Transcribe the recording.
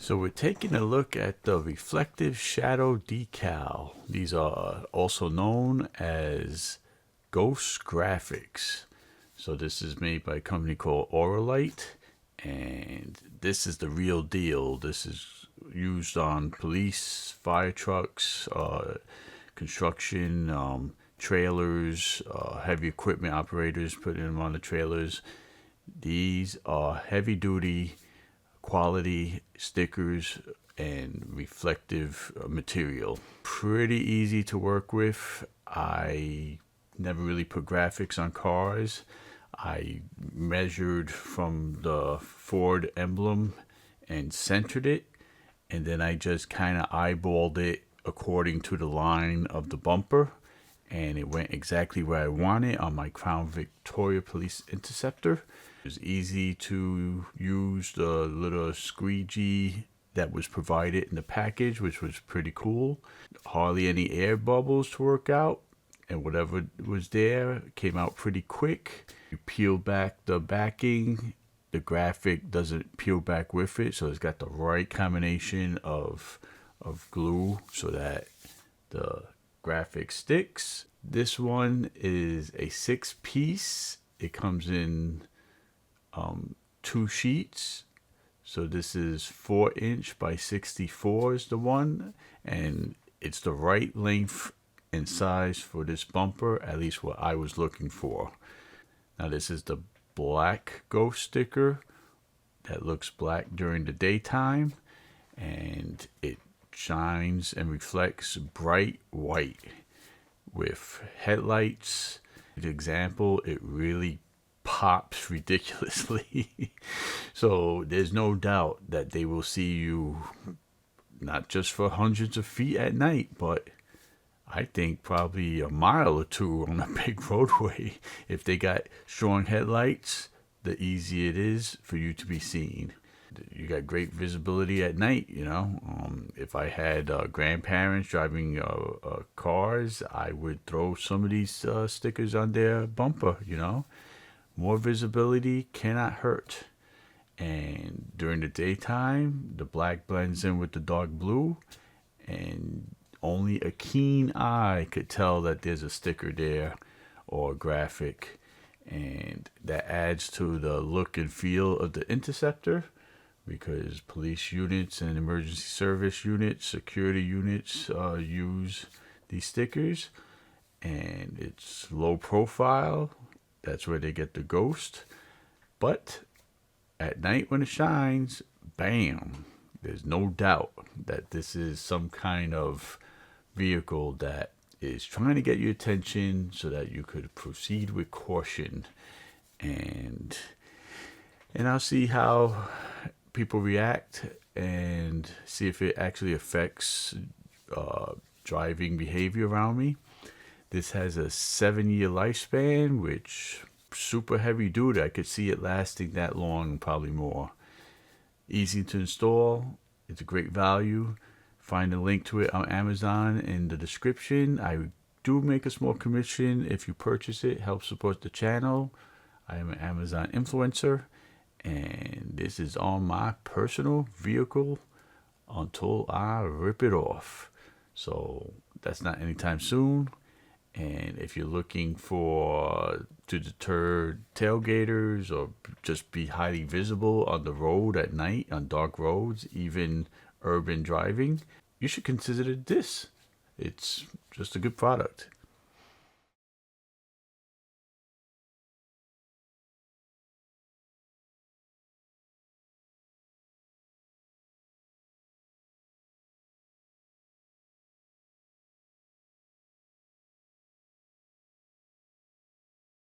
So we're taking a look at the reflective shadow decal. These are also known as ghost graphics. So this is made by a company called Auralite, and this is the real deal. This is used on police, fire trucks, construction, trailers, heavy equipment operators putting them on the trailers. These are heavy duty quality stickers and reflective material. Pretty easy to work with. I never really put graphics on cars. I measured from the Ford emblem and centered it, and then I just kind of eyeballed it according to the line of the bumper, and it went exactly where I wanted on my Crown Victoria Police Interceptor. It was easy to use the little squeegee that was provided in the package, which was pretty cool. Hardly any air bubbles to work out, and whatever was there came out pretty quick. You peel back the backing, the graphic doesn't peel back with it, so it's got the right combination of glue so that the graphic sticks. This one is a 6-piece. It comes in 2 sheets. So this is 4" by 64 is the one, and it's the right length and size for this bumper, at least what I was looking for. Now this is the black ghost sticker that looks black during the daytime, and it shines and reflects bright white with headlights. For example, it really pops ridiculously. So there's no doubt that they will see you not just for hundreds of feet at night, but I think probably a mile or two on a big roadway. If they got strong headlights, the easier it is for you to be seen. You got great visibility at night, you know. If I had grandparents driving cars, I would throw some of these stickers on their bumper, you know. More visibility cannot hurt. And during the daytime, the black blends in with the dark blue, and only a keen eye could tell that there's a sticker there or a graphic, and that adds to the look and feel of the Interceptor, because police units and emergency service units, security units use these stickers, and it's low profile. That's where they get the ghost. But at night when it shines, bam, there's no doubt that this is some kind of vehicle that is trying to get your attention so that you could proceed with caution. And I'll see how people react and see if it actually affects driving behavior around me. This has a 7-year lifespan, which super heavy duty. I could see it lasting that long, probably more. Easy to install. It's a great value. Find a link to it on Amazon in the description. I do make a small commission if you purchase it. Help support the channel. I am an Amazon influencer, and this is on my personal vehicle until I rip it off. So that's not anytime soon. And if you're looking to deter tailgaters or just be highly visible on the road at night, on dark roads, even urban driving, you should consider this. It's just a good product.